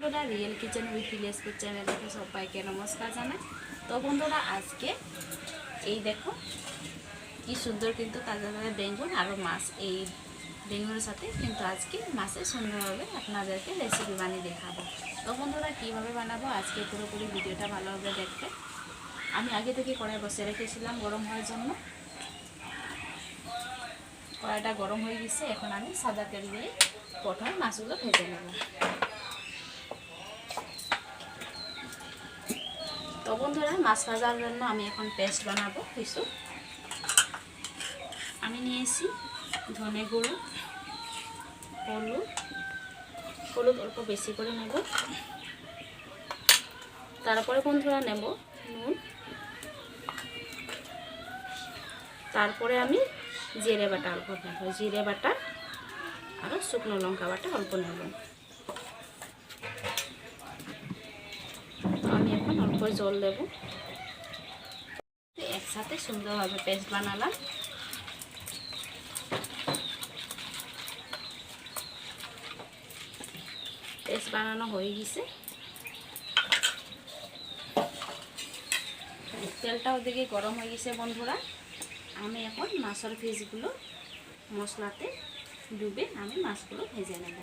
Real kitchen with village food channel থেকে সবাইকে নমস্কার জানাই। তো বন্ধুরা, আজকে এই দেখো কি সুন্দর কিন্তু তাজা তাজা বেগুন আর মাছ, এই বেগুনের সাথে কিন্তু আজকে মাছের সুন্দরভাবে আপনাদেরকে রেসিপি বানিয়ে দেখাবো। তো বন্ধুরা, কীভাবে বানাবো আজকে পুরোপুরি ভিডিওটা ভালোভাবে দেখবে। আমি আগে থেকে কড়াই বসিয়ে রেখেছিলাম গরম হওয়ার জন্য। কড়াইটা গরম হয়ে গেছে, এখন আমি সাদা তেল দিয়ে প্রথমে মাছগুলো ভেজে নেব। তো বন্ধুরা, মাছ ভাজার জন্য আমি এখন পেস্ট বানাবো কিছু। আমি নিয়েছি ধনে গুঁড়ো, হলুদ অল্প বেশি করে নেব। তারপরে বন্ধুরা নেব নুন, তারপরে আমি জিরে বাটা অল্প নেব, জিরে বাটা আর শুকনো লঙ্কা বাটা অল্প নেব। আমি এখন অল্প জল দেব। একসাথে সুন্দরভাবে পেস্ট বানালাম। পেস্ট বানানো হয়ে গেছে। তেলটা ওদিকে গরম হয়ে গেছে বন্ধুরা। আমি এখন মাছের পিসগুলো মশলাতে ডুবে আমি মাছগুলো ভেজে নেব।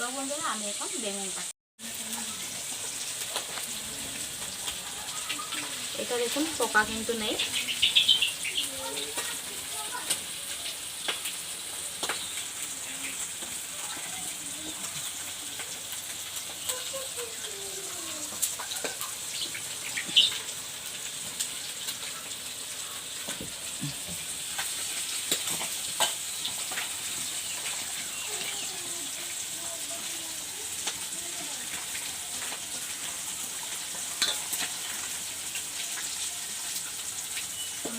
তো বন্ধুরা, আমি এখন বেগুন কাটছি। এটা দেখুন পোকা কিন্তু নেই।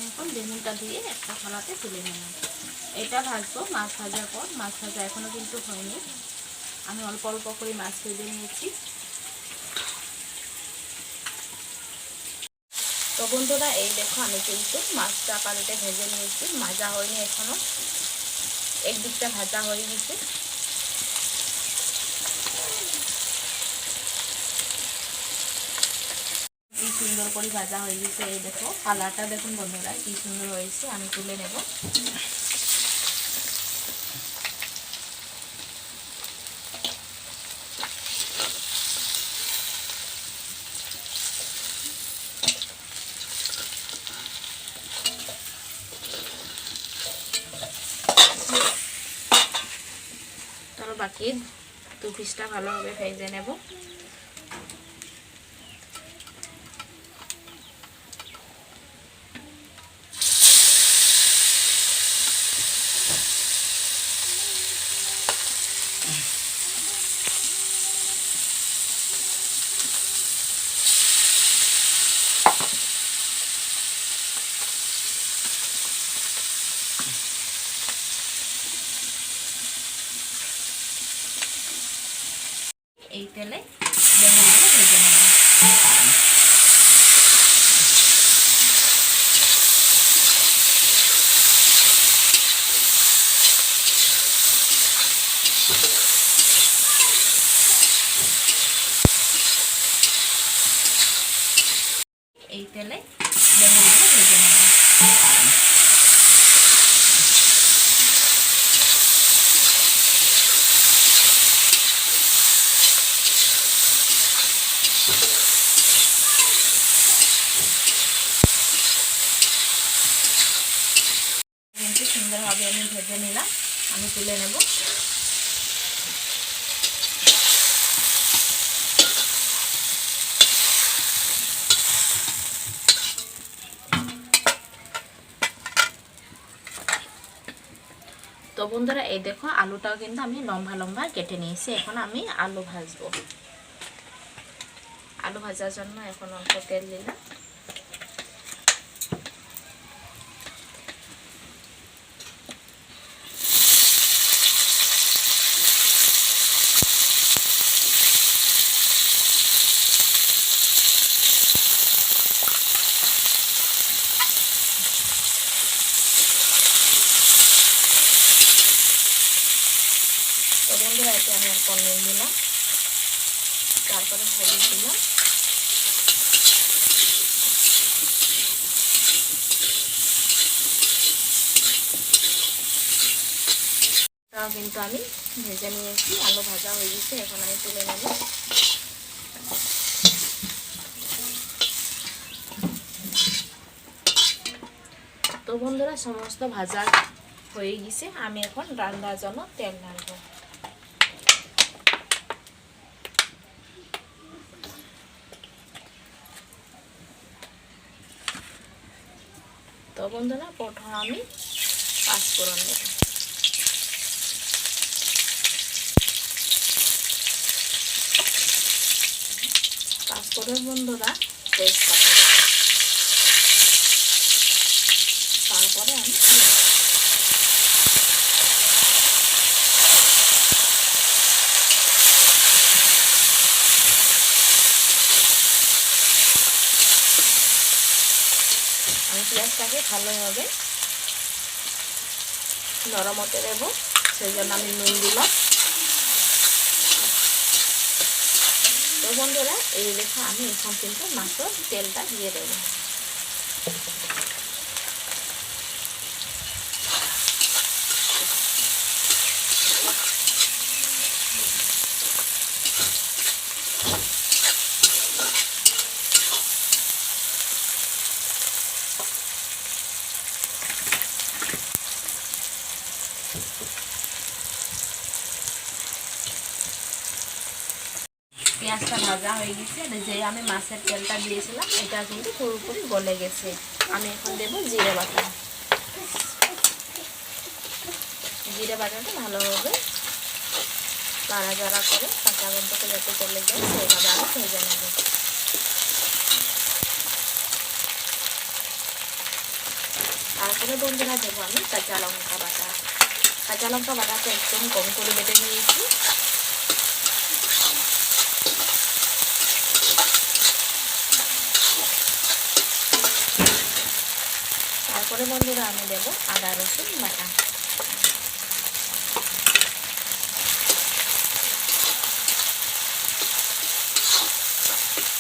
এখন বেগুনটা দিয়ে একটা থালাতে তুলে নিলাম। এটা ভাজবো মাছ ভাজার পর। মাছ ভাজা এখনও কিন্তু হয়নি। আমি অল্প অল্প করে মাছ ভেজে নিয়েছি। তো বন্ধুরা, এই দেখো আমি কিন্তু মাছটা পাল্টে ভেজে নিয়েছি। ভাজা হয়নি এখনও, একদিকটা ভাজা হয়ে গেছে। কি সুন্দর করে ভাজা হয়ে গেছে। এই দেখো কালারটা দেখুন বন্ধুরা কি সুন্দর হয়েছে। আমি তুলে নেব। তারপর বাকি দু পিসটা ভালোভাবে ভেজে নেব। এই তেলে বেগুনগুলো ভেজে নেব। এই তেলে বেগুনগুলো ভেজে নেব। নিলাম, আমি তুলে নেব। তো বন্ধুরা এই দেখো আলুটাও কিন্তু আমি লম্বা লম্বা কেটে নিয়েছি। এখন আমি আলু ভাজবো। আলু ভাজার জন্য এখন অল্প তেল দিলাম। তো বন্ধুরা এতে আমি অল্প নুন দিলাম, তারপরে হলুদ দিলাম, তাও কিন্তু আমি ভেজে নিয়েছি। আলু ভাজা হয়ে গেছে, এখন আমি তুলে নেব। তো বন্ধুরা সমস্ত ভাজা হয়ে গেছে, আমি এখন রান্নার জন্য তেল ঢালবো। তো বন্ধুরা প্রথমে আমি পাঁচফোড়ন দেব। পাঁচফোড়ন বন্ধুরা তেজপাতা দেব, তারপরে আমি পেঁয়াজটাকে ভালোভাবে নরম হতে দেবো, সেই জন্য আমি নুন দিলাম। তো বন্ধুরা এই দেখো আমি এখন কিন্তু মাত্র তেলটা দিয়ে দেবো। পেঁয়াজটা ভাজা হয়ে গেছে, যে আমি মাছের তেলটা দিয়েছিলাম এটা কিন্তু পুরোপুরি গলে গেছে। আমি এখন দেবো জিরে বাটা। জিরে বাটাটা ভালোভাবে নাড়াচাড়া করে কাঁচা গন্ধটা যাতে চলে যায় সেইভাবে আমি ভেজে নেব। তারপরে বন্ধুরা দেবো আমি কাঁচা লঙ্কা বাটা। কাঁচা লঙ্কা বাটাটা একদম কম করে বেটে নিয়েছি। তারপরে বন্ধুরা আমি দেব আদা রসুন বাটা।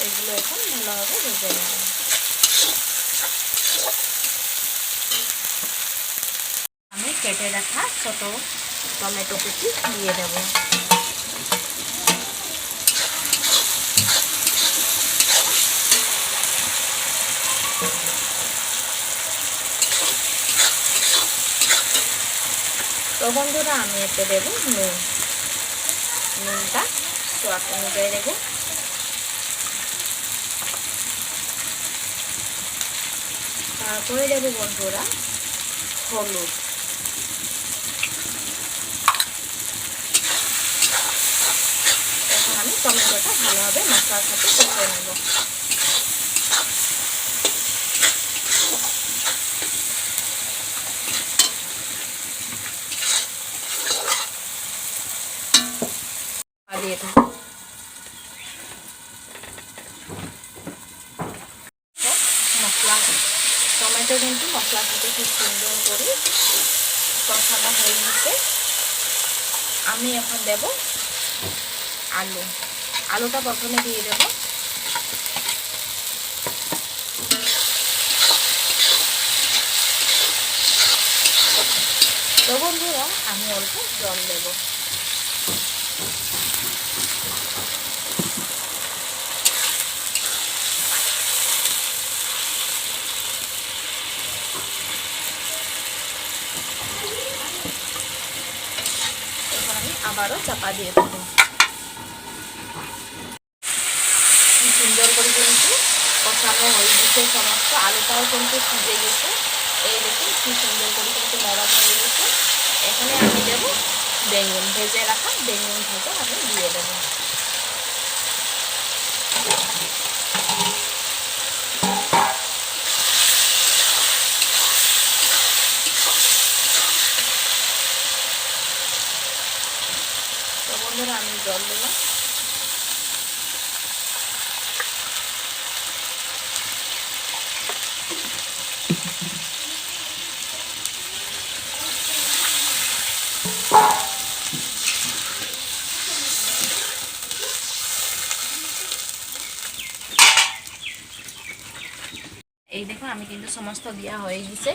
এগুলো এখন ভালোভাবে ভেজে নেব। আমি কেটে রাখা ছোট টমেটো কুচি দিয়ে দেব। তো বন্ধুরা আমি এতে দেব নুন। নুনটা স্বাদ অনুযায়ী দেব। তারপরে দেব বন্ধুরা হলুদ। এখন আমি টমেটোটা ভালোভাবে মশলার সাথে কষিয়ে নেব। দিয়ে থাকবো। মশলা টমেটো কিন্তু মশলার সাথে খুব সুন্দর করে কষানো হয়ে গেছে। আমি এখন দেব আলু। আলুটা প্রথমে দিয়ে দেব। তো বন্ধুরা আমি অল্প জল দেব। আবারও চাপা দিয়ে দেবো। কি সুন্দর করে কিন্তু কষানো হয়ে গেছে, সমস্ত আলুটাও কিন্তু সিজে গেছে। এই দেখুন কি সুন্দর করে কিন্তু নরম হয়ে গেছে। এখানে আমি দেব বেগুন, ভেজে রাখা বেগুন ভাজা আমি দিয়ে দেবো। তো বন্ধুরা আমি জল দিলাম। এই দেখুন আমি কিন্তু সমস্ত দেওয়া হয়ে গেছে।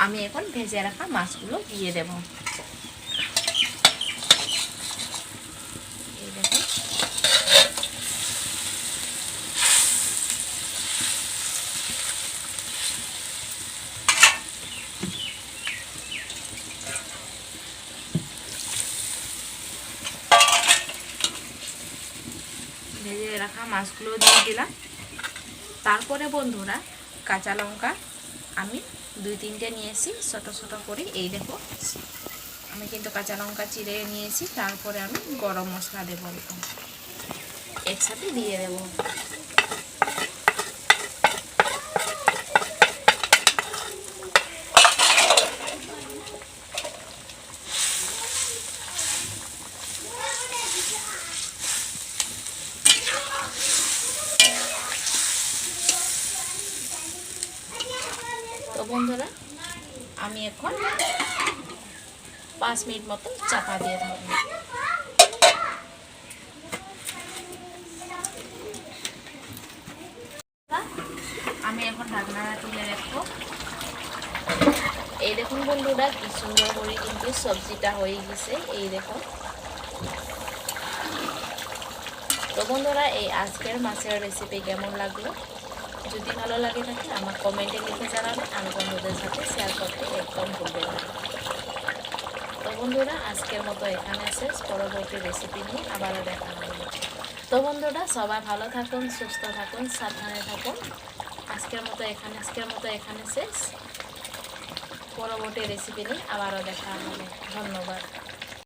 আমি এখন ভেজে রাখা মাছগুলো দিয়ে দেব। এই দেখুন ভেজে রাখা মাছগুলো দিয়ে দিলাম। তারপরে বন্ধুরা কাঁচা লঙ্কা আমি 2-3টে নিয়েছি ছোট ছোট করে। এই দেখো আমি কিন্তু কাঁচা লঙ্কা চিড়ে নিয়েছি। তারপরে আমি গরম মশলা দেবো, একসাথে দিয়ে দেব। তো বন্ধুরা আমি এখন 5 মিনিট মতো চাপা দিয়ে থাকবো। আমি এখন ঢাকনাটা তুলে রাখবো। এই দেখুন বন্ধুরা কি সুন্দর করে কিন্তু সবজিটা হয়ে গেছে। এই দেখুন। তো বন্ধুরা এই আজকের মাছের রেসিপি কেমন লাগলো, যদি ভালো লাগে থাকে আমার কমেন্টে লিখে জানাবেন। আর বন্ধুদের সাথে শেয়ার করতে একদম ভুলবেন না। তো বন্ধুরা আজকের মতো এখানে শেষ। পরবর্তী রেসিপি নিয়ে আবারও দেখা হবে। তো বন্ধুরা সবাই ভালো থাকুন, সুস্থ থাকুন, সাবধানে থাকুন। আজকের মতো এখানে শেষ। পরবর্তী রেসিপি নিয়ে আবারও দেখা হবে। ধন্যবাদ।